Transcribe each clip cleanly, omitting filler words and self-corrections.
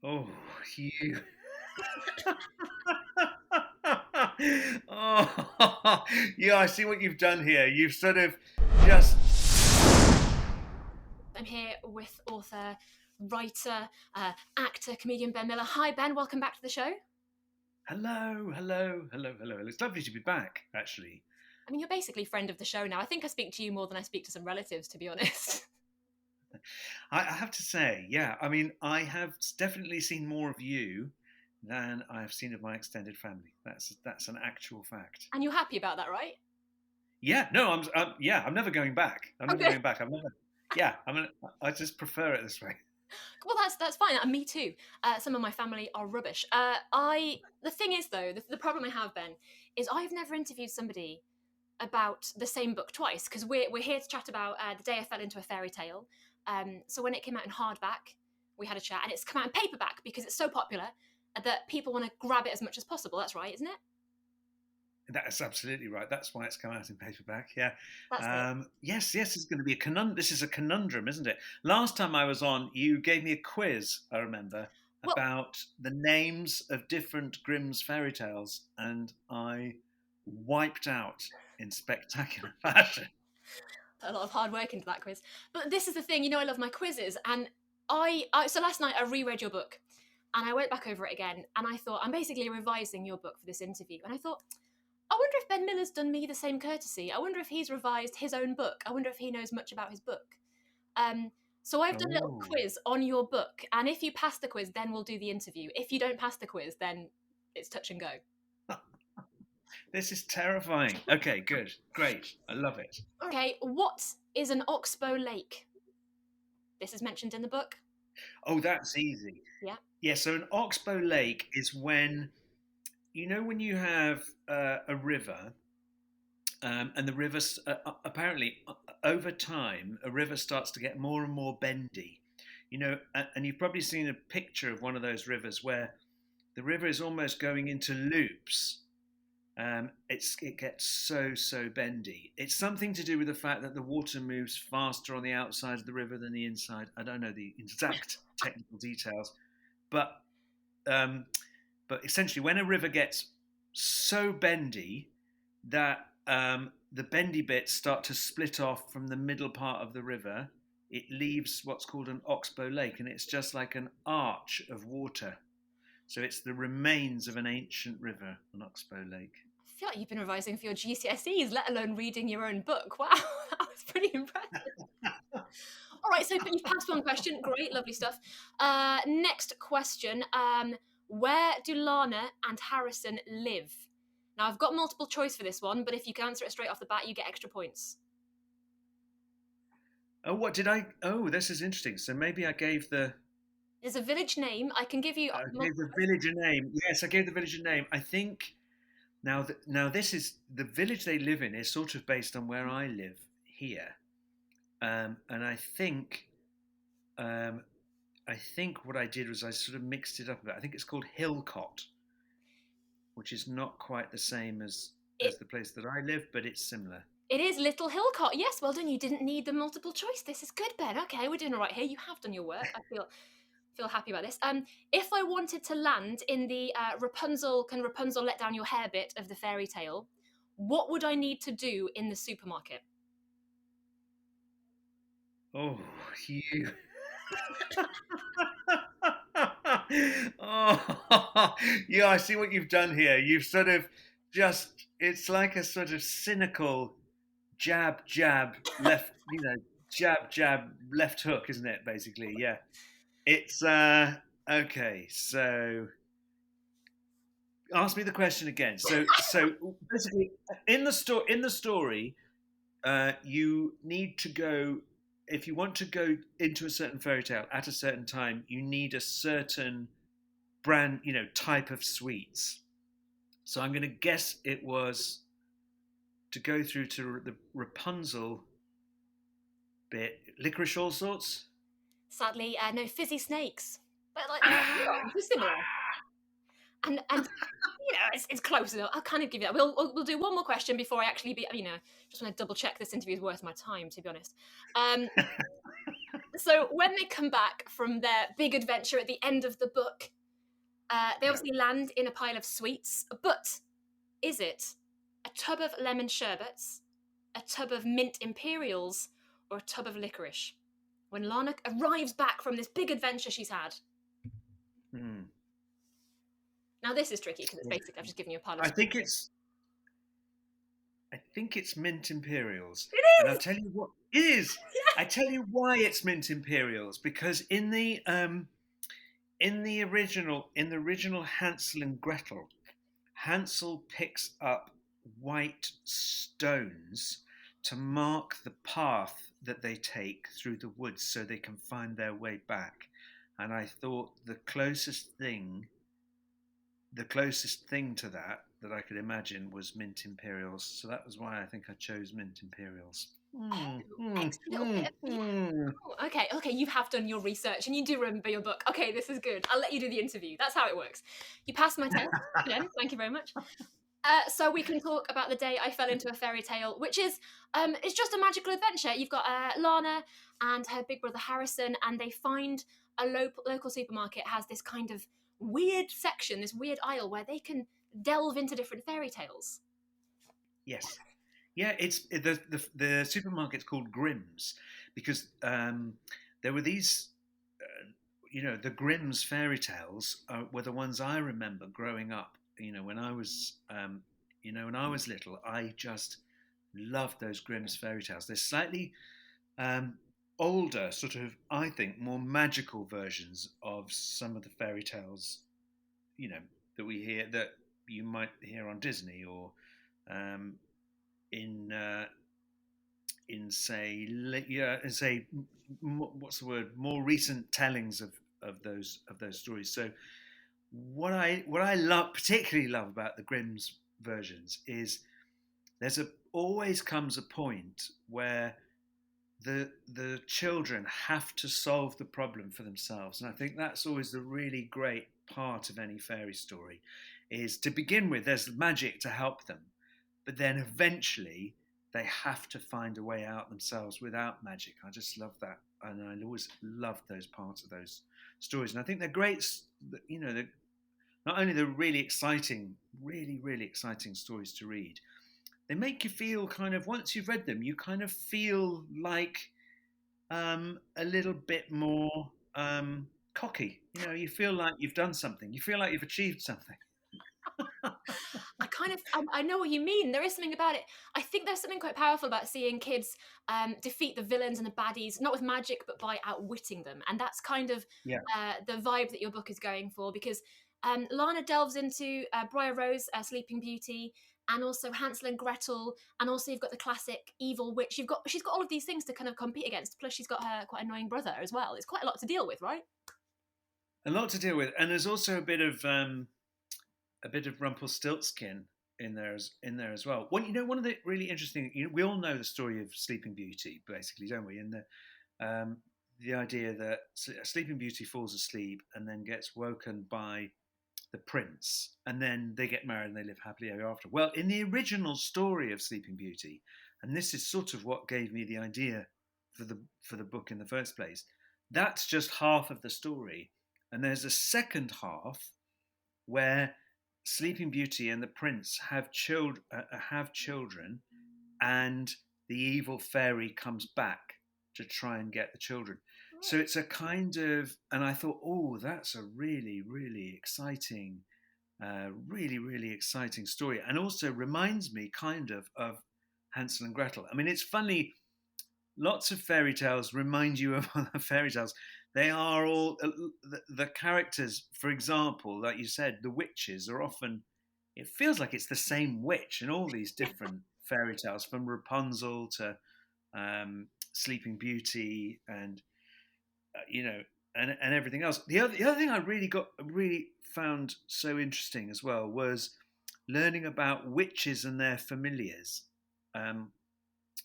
Oh, you. Oh, yeah, I see what you've done here. You've sort of just. I'm here with author, writer, actor, comedian Ben Miller. Hi, Ben. Welcome back to the show. Hello, hello, hello, hello. It's lovely to be back, actually. I mean, you're basically friend of the show now. I think I speak to you more than I speak to some relatives, to be honest. I have to say, yeah, I mean, I have definitely seen more of you than I have seen of my extended family. That's an actual fact. And you're happy about that, right? Yeah, no, yeah, I'm never going back. I'm never Okay. going back. I'm never. Yeah, I just prefer it this way. Well, that's fine. Me too. Some of my family are rubbish. The thing is though, the problem I have, Ben, is I've never interviewed somebody about the same book twice because we're here to chat about The Day I Fell into a Fairy Tale. So when it came out in hardback, we had a chat, and it's come out in paperback because it's so popular that people want to grab it as much as possible. That's right, isn't it? That's absolutely right. That's why it's come out in paperback. Yeah. That's it. Yes, yes. It's going to be a conundrum. This is a conundrum, isn't it? Last time I was on, you gave me a quiz. I remember Well, about the names of different Grimm's fairy tales, and I wiped out in spectacular fashion. a lot of hard work into that quiz. But this is the thing, I love my quizzes, and so last night I reread your book, and I went back over it again, and I thought I'm basically revising your book for this interview, and I thought I wonder if Ben Miller's done me the same courtesy. I wonder if he's revised his own book. I wonder if he knows much about his book. Um, so I've done a little Oh, quiz on your book, and if you pass the quiz, then we'll do the interview. If you don't pass the quiz, then it's touch and go. this is terrifying. Okay, good, great. I love it. Okay, what is an oxbow lake? This is mentioned in the book. Oh, that's easy. Yeah. Yeah. So an oxbow lake is when when you have a river. And the river, apparently, over time, a river starts to get more and more bendy. And you've probably seen a picture of one of those rivers where the river is almost going into loops. It gets so bendy. It's something to do with the fact that the water moves faster on the outside of the river than the inside. I don't know the exact technical details, but um, but essentially, when a river gets so bendy that the bendy bits start to split off from the middle part of the river, it leaves what's called an oxbow lake, and it's just like an arch of water. So it's the remains of an ancient river, an oxbow lake. I feel like you've been revising for your GCSEs, let alone reading your own book. Wow, that was pretty impressive. All right, so you've passed one question. Great, lovely stuff. Next question. Where do Lana and Harrison live? Now, I've got multiple choice for this one, but if you can answer it straight off the bat, you get extra points. Oh, what did I? Oh, this is interesting. So maybe There's a village name. I can give you I gave multiple. the village a name. Yes, I gave the village a name. I think now this is the village they live in is sort of based on where I live here, and um, I think what I did was I sort of mixed it up a bit. I think it's called Hillcott, which is not quite the same as It, the place that I live, but it's similar. it is Little Hillcott. Yes, well done. You didn't need the multiple choice. This is good, Ben. Okay, we're doing all right here. You have done your work. I feel happy about this. If I wanted to land in the Rapunzel, can Rapunzel let down your hair bit of the fairy tale, what would I need to do in the supermarket? Oh, you. Oh, yeah, I see what you've done here. You've sort of it's like a sort of cynical jab, jab, left, jab, jab, left hook, isn't it, basically? Yeah. It's, okay, so ask me the question again. So basically, in the story, you need to go if you want to go into a certain fairy tale at a certain time. You need a certain brand, type of sweets. So I'm going to guess it was to go through to the Rapunzel bit, licorice all sorts. Sadly, no fizzy snakes. But like, they're similar. And it's close enough. I'll kind of give you that. We'll do one more question before I actually just want to double check this interview is worth my time, to be honest. Um, So when they come back from their big adventure at the end of the book, they Yeah. obviously land in a pile of sweets. But is it a tub of lemon sherbets, a tub of mint imperials, or a tub of licorice? When Lana arrives back from this big adventure she's had. Hmm. Now this is tricky because it's basically I've just given you a pile of I think sweets. it's I think it's Mint Imperials, It and I'll is. tell you what it is. I tell you why it's Mint Imperials, because in the original Hansel and Gretel, Hansel picks up white stones to mark the path that they take through the woods so they can find their way back. And I thought the closest thing to that I could imagine was Mint Imperials. So that was why I think I chose Mint Imperials. Mm, Oh, mm, extra little bit mm, of yeah. mm. Oh, okay. You have done your research and you do remember your book. Okay, this is good. I'll let you do the interview. That's how it works. You passed my test. Again, thank you very much. So we can talk about the day I fell into a fairy tale, which is it's just a magical adventure. You've got Lana and her big brother Harrison, and they find a local supermarket has this kind of weird section, this weird aisle where they can delve into different fairy tales. Yes. Yeah, the supermarket's called Grimm's because there were these, the Grimm's fairy tales were the ones I remember growing up. When I was little, I just loved those Grimm's fairy tales. They're slightly um, older, sort of, I think, more magical versions of some of the fairy tales, you know, that we hear that you might hear on Disney or um, in what's the word, more recent tellings of those stories. So what I particularly love about the Grimm's versions is always comes a point where the children have to solve the problem for themselves, and I think that's always the really great part of any fairy story. Is to begin with, there's magic to help them, but then eventually they have to find a way out themselves without magic. I just love that, and I always loved those parts of those stories, and I think they're great. They're not only they're really exciting, really really exciting stories to read. They make you feel kind of, once you've read them, you kind of feel like a little bit more cocky. You feel like you've done something. You feel like you've achieved something. I know what you mean. There is something about it. I think there's something quite powerful about seeing kids defeat the villains and the baddies, not with magic, but by outwitting them. And that's kind of Yeah. the vibe that your book is going for, because Lana delves into Briar Rose, Sleeping Beauty, and also Hansel and Gretel, and also you've got the classic evil witch. She's got all of these things to kind of compete against. Plus, she's got her quite annoying brother as well. It's quite a lot to deal with, right? A lot to deal with, and there's also a bit of Rumpelstiltskin in there as well. One of the really interesting. We all know the story of Sleeping Beauty, basically, don't we? And the idea that Sleeping Beauty falls asleep and then gets woken by the prince, and then they get married and they live happily ever after. Well, in the original story of Sleeping Beauty, and this is sort of what gave me the idea for the book in the first place. That's just half of the story, and there's a second half where Sleeping Beauty and the prince have children, and the evil fairy comes back to try and get the children. So it's a kind of, and I thought, oh, that's a really, really exciting, really, really exciting story, and also reminds me kind of Hansel and Gretel. I mean, it's funny. Lots of fairy tales remind you of other fairy tales. They are all the characters. For example, like you said, the witches are often. It feels like it's the same witch in all these different fairy tales, from Rapunzel to Sleeping Beauty, and you know, and everything else. The other thing I really found so interesting as well was learning about witches and their familiars. Um,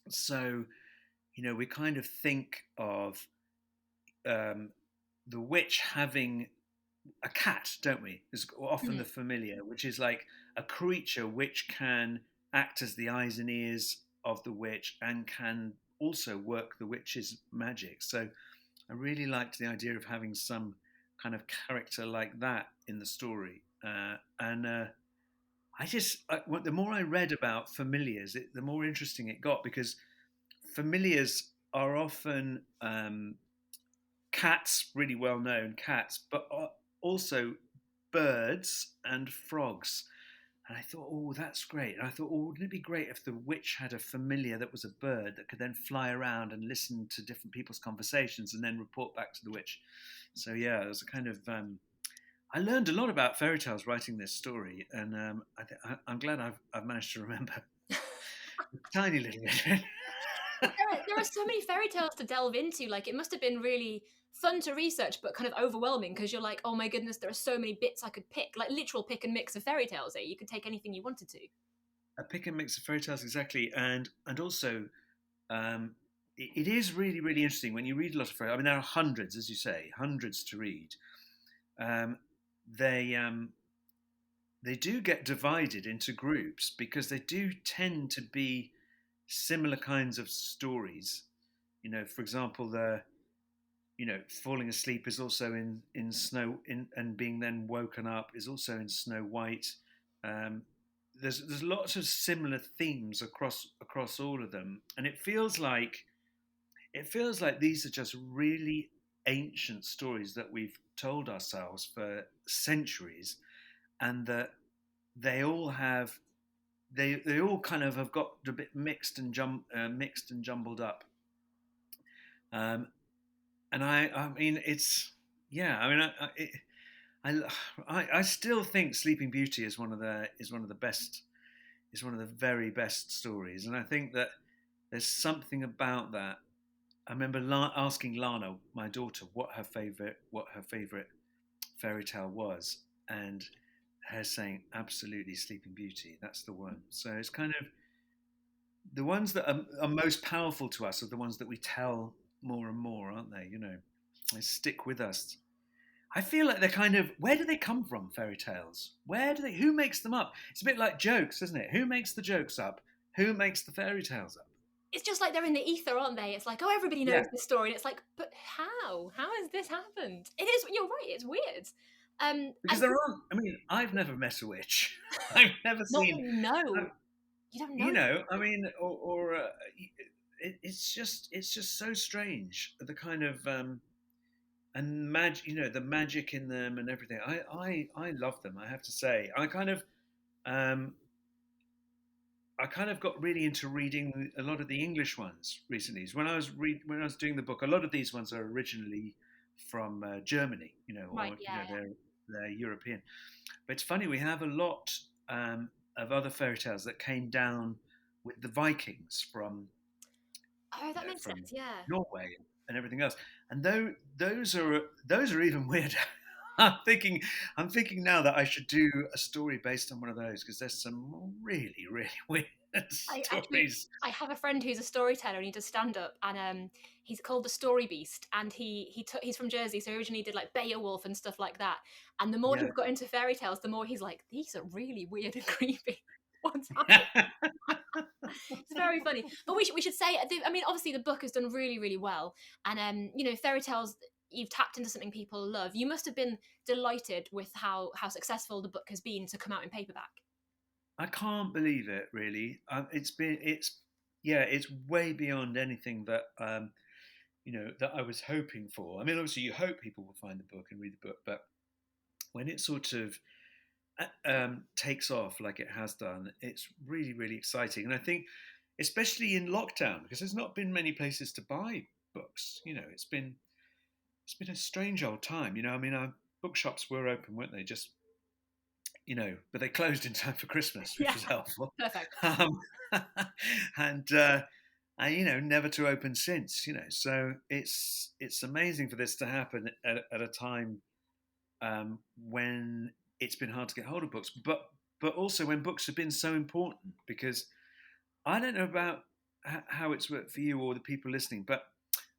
so we kind of think of um, the witch having a cat, don't we? Is often the Mhm. familiar, which is like a creature which can act as the eyes and ears of the witch and can also work the witch's magic. So I really liked the idea of having some kind of character like that in the story. And the more I read about familiars, the more interesting it got because familiars are often cats, really well known cats, but also birds and frogs. And I thought, oh, that's great. And I thought, oh, wouldn't it be great if the witch had a familiar that was a bird that could then fly around and listen to different people's conversations and then report back to the witch? So yeah, it was a kind of. I learned a lot about fairy tales writing this story, and I'm glad I've managed to remember a tiny little bit. There are so many fairy tales to delve into. Like, it must have been really fun to research, but kind of overwhelming because you're like, oh my goodness, there are so many bits I could pick, like literal pick and mix of fairy tales. You could take anything you wanted to. A pick and mix of fairy tales, exactly, and also um, it is really really interesting when you read a lot of fairy. I mean, there are hundreds, as you say, hundreds to read. Um, they they do get divided into groups because they do tend to be similar kinds of stories. You know, for example, the falling asleep is also in Snow in and being then woken up is also in Snow White. Um, there's lots of similar themes across all of them, and it feels like these are just really ancient stories that we've told ourselves for centuries, and that they all have they all kind of have got a bit mixed and jumbled up. Um, and I mean, it's yeah. I mean, I still think Sleeping Beauty is one of the very best stories, and I think that there's something about that. I remember asking Lana, my daughter, what her favorite fairy tale was, and her saying absolutely Sleeping Beauty. That's the one. So it's kind of the ones that are most powerful to us are the ones that we tell more and more, aren't they? They stick with us. I feel like they're kind of where do they come from? Fairy tales. Where do they? Who makes them up? It's a bit like jokes, isn't it? Who makes the jokes up? Who makes the fairy tales up? It's just like they're in the ether, aren't they? It's like, oh, everybody Yeah, knows this story, and it's like, but how? How has this happened? It is. You're right. It's weird. because And there aren't. I mean, I've never met a witch. I've never not seen. that you know. I've, You don't know. I mean, it's just so strange. The kind of and magic, the magic in them and everything. I love them. I have to say, um, I kind of got really into reading a lot of the English ones recently. When I was doing the book, a lot of these ones are originally from Germany, Right? or Yeah. Yeah. they're European. But it's funny we have a lot of other fairy tales that came down with the Vikings from Oh, that makes from sense. Yeah. Norway and everything else. And those are even weirder. I'm thinking now that I should do a story based on one of those because there's some really really weird I actually stories. I have a friend who's a storyteller and he does stand up, and he's called the Story Beast, and he's from Jersey, so he originally did like Beowulf and stuff like that. And the more Yeah. he's got into fairy tales, the more he's like, these are really weird and creepy. What's happening? It's very funny. But we should say, I mean, obviously the book has done really really well, and fairy tales. You've tapped into something people love. You must have been delighted with how successful the book has been to come out in paperback. I can't believe it. Really, it's way beyond anything that that I was hoping for. I mean, obviously, you hope people will find the book and read the book, but when it sort of takes off like it has done, it's really, really exciting. And I think, especially in lockdown, because there's not been many places to buy books. It's been a strange old time. I mean, our bookshops were open, weren't they? Just but they closed in time for Christmas, which Yeah, was helpful. perfect. Um, and never to open since. So it's amazing for this to happen at a time when it's been hard to get hold of books, but also when books have been so important. Because I don't know about how it's worked for you or the people listening, but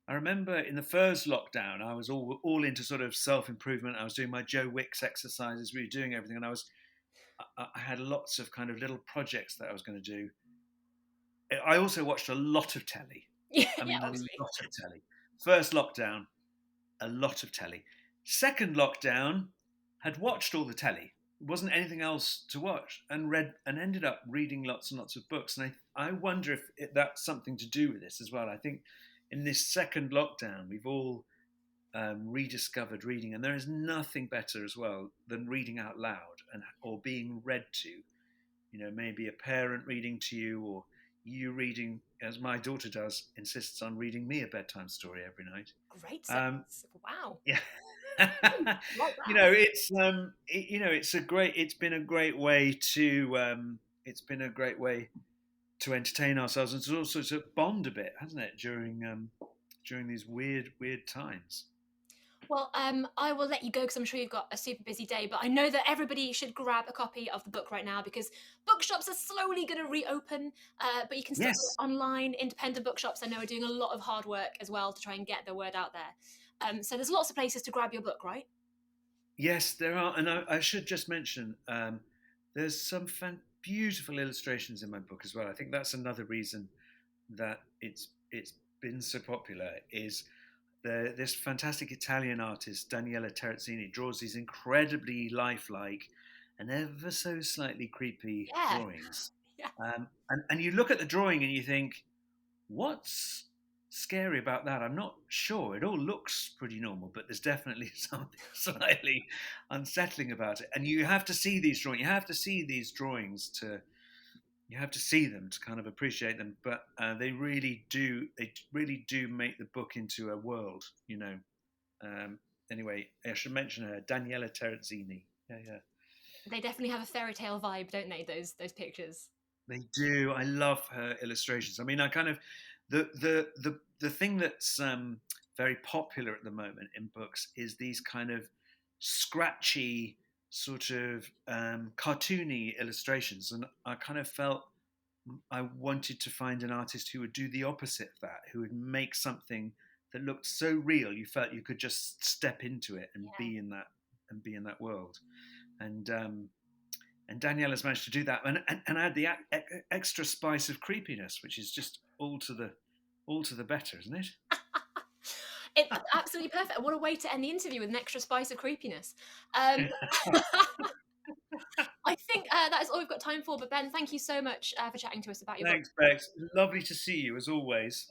I remember in the first lockdown, I was all into sort of self improvement. I was doing my Joe Wicks exercises, really doing everything, and I had lots of kind of little projects that I was going to do. I also watched a lot of telly. Yeah, I yeah, mean, a obviously. lot of telly. First lockdown. a lot of telly. Second lockdown, had watched all the telly. There wasn't anything else to watch, and read and ended up reading lots and lots of books. And I wonder if that's something to do with this as well. I think in this second lockdown, we've all rediscovered reading, and there is nothing better as well than reading out loud and or being read to. You know, maybe a parent reading to you, or you reading, as my daughter does, insists on reading me a bedtime story every night. Great Um, sense. Wow. yeah, Like you that. know, it's a great. It's been a great way to. It's been a great way to entertain ourselves and to also to bond a bit, hasn't it? During these weird times. Well, I will let you go because I'm sure you've got a super busy day. But I know that everybody should grab a copy of the book right now because bookshops are slowly going to reopen. But you can still get Yes, it online. Independent bookshops, I know, are doing a lot of hard work as well to try and get the word out there. So there's lots of places to grab your book, right? yes, there are, and I should just mention there's some beautiful illustrations in my book as well. I think that's another reason that it's been so popular. Is this fantastic Italian artist Daniela Terrazzini draws these incredibly lifelike and ever so slightly creepy Yeah, drawings, yeah. and you look at the drawing and you think, what's scary about that? I'm not sure. It all looks pretty normal, but there's definitely something slightly unsettling about it. And you have to see these drawings. You have to see these drawings to. You have to see them to kind of appreciate them. But they really do. They really do make the book into a world. You know. Um, anyway, I should mention her, Daniela Terrazzini. Yeah, yeah. They definitely have a fairy tale vibe, don't they? Those pictures. They do. I love her illustrations. I mean, I kind of the thing that's very popular at the moment in books is these kind of scratchy, sort of cartoony illustrations, and I kind of felt I wanted to find an artist who would do the opposite of that, who would make something that looked so real you felt you could just step into it and Yeah. be in that world. And Daniela's managed to do that and add the extra spice of creepiness, which is just all to the better, isn't it? It absolutely perfect. What a way to end the interview with an extra spice of creepiness. Um, I think that is all we've got time for. But Ben, thank you so much for chatting to us about your book. Thanks, Bex. Lovely to see you as always.